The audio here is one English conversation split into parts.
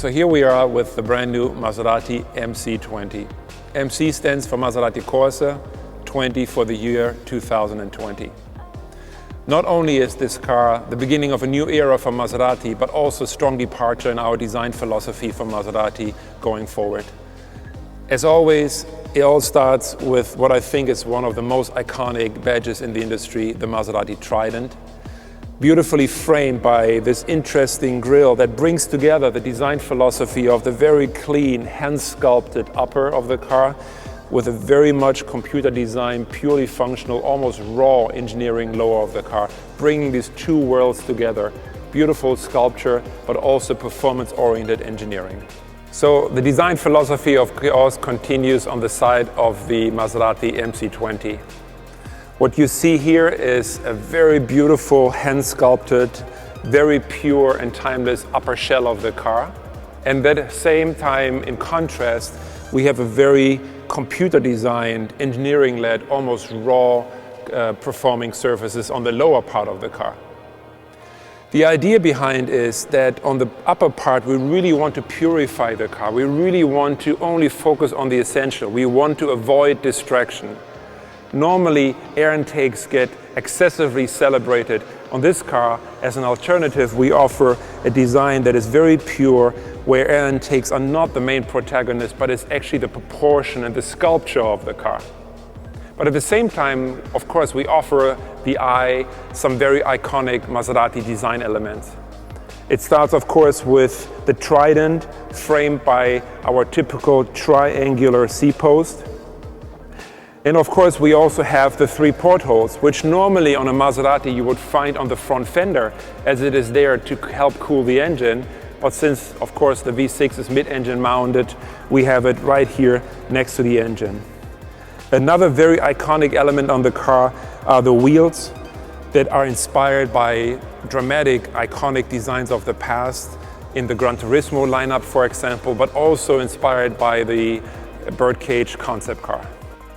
So here we are with the brand new Maserati MC20. MC stands for Maserati Corsa, 20 for the year 2020. Not only is this car the beginning of a new era for Maserati, but also a strong departure in our design philosophy for Maserati going forward. As always, it all starts with what I think is one of the most iconic badges in the industry, the Maserati Trident. Beautifully framed by this interesting grille that brings together the design philosophy of the very clean, hand-sculpted upper of the car with a very much computer design, purely functional, almost raw engineering lower of the car, bringing these two worlds together. Beautiful sculpture, but also performance-oriented engineering. So the design philosophy of course continues on the side of the Maserati MC20. What you see here is a very beautiful, hand-sculpted, very pure and timeless upper shell of the car. And at the same time, in contrast, we have a very computer-designed, engineering-led, almost raw performing surfaces on the lower part of the car. The idea behind is that on the upper part, we really want to purify the car. We really want to only focus on the essential. We want to avoid distraction. Normally, air intakes get excessively celebrated. On this car, as an alternative, we offer a design that is very pure, where air intakes are not the main protagonist, but it's actually the proportion and the sculpture of the car. But at the same time, of course, we offer the eye some very iconic Maserati design elements. It starts, of course, with the Trident, framed by our typical triangular C-post. And of course, we also have the three portholes, which normally on a Maserati you would find on the front fender, as it is there to help cool the engine. But since, of course, the V6 is mid-engine mounted, we have it right here next to the engine. Another very iconic element on the car are the wheels that are inspired by dramatic, iconic designs of the past in the Gran Turismo lineup, for example, but also inspired by the birdcage concept car.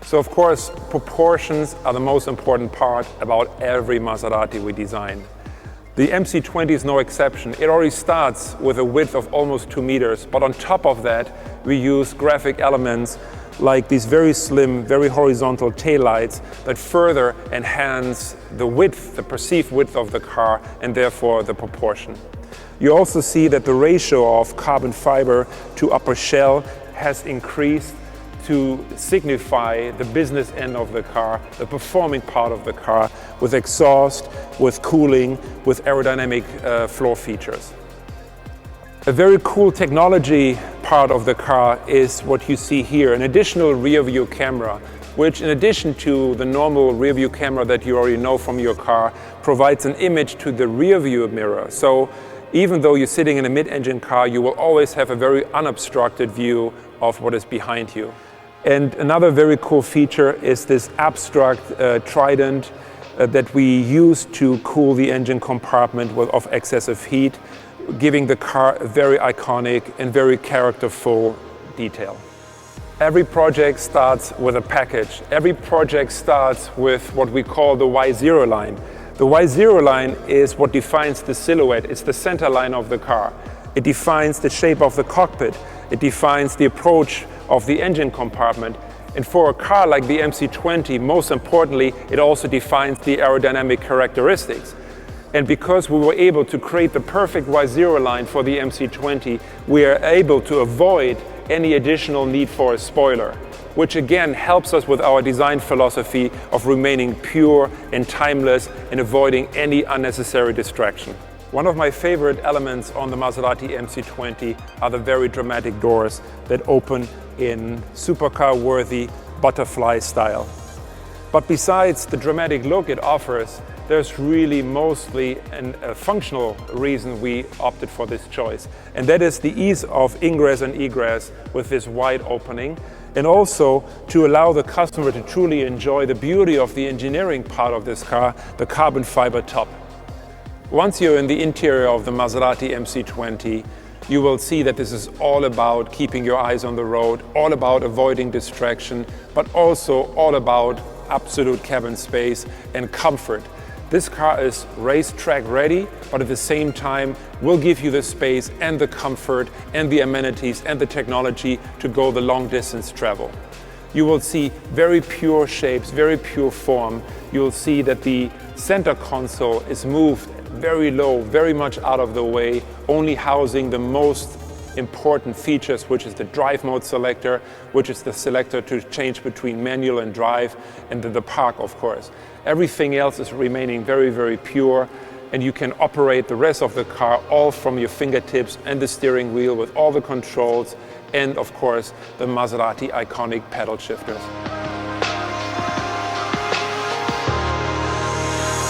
So of course, proportions are the most important part about every Maserati we design. The MC20 is no exception. It already starts with a width of almost 2 meters, but on top of that, we use graphic elements like these very slim, very horizontal taillights that further enhance the width, the perceived width of the car, and therefore the proportion. You also see that the ratio of carbon fiber to upper shell has increased to signify the business end of the car, the performing part of the car, with exhaust, with cooling, with aerodynamic floor features. A very cool technology part of the car is what you see here, an additional rear view camera, which in addition to the normal rear view camera that you already know from your car, provides an image to the rear view mirror. So even though you're sitting in a mid-engine car, you will always have a very unobstructed view of what is behind you. And another very cool feature is this abstract Trident that we use to cool the engine compartment of excessive heat, giving the car a very iconic and very characterful detail. Every project starts with a package. Every project starts with what we call the Y0 line. The Y0 line is what defines the silhouette. It's the center line of the car. It defines the shape of the cockpit. It defines the approach of the engine compartment. And for a car like the MC20, most importantly, it also defines the aerodynamic characteristics. And because we were able to create the perfect Y0 line for the MC20, we are able to avoid any additional need for a spoiler, which again helps us with our design philosophy of remaining pure and timeless and avoiding any unnecessary distraction. One of my favorite elements on the Maserati MC20 are the very dramatic doors that open in supercar-worthy butterfly style. But besides the dramatic look it offers, there's really mostly a functional reason we opted for this choice. And that is the ease of ingress and egress with this wide opening, and also to allow the customer to truly enjoy the beauty of the engineering part of this car, the carbon fiber top. Once you're in the interior of the Maserati MC20, you will see that this is all about keeping your eyes on the road, all about avoiding distraction, but also all about absolute cabin space and comfort. This car is racetrack ready, but at the same time will give you the space and the comfort and the amenities and the technology to go the long distance travel. You will see very pure shapes, very pure form. You'll see that the center console is moved very low, very much out of the way, only housing the most important features, which is the drive mode selector, which is the selector to change between manual and drive, and the park, of course. Everything else is remaining very, very pure, and you can operate the rest of the car all from your fingertips and the steering wheel with all the controls, and of course the Maserati iconic pedal shifters.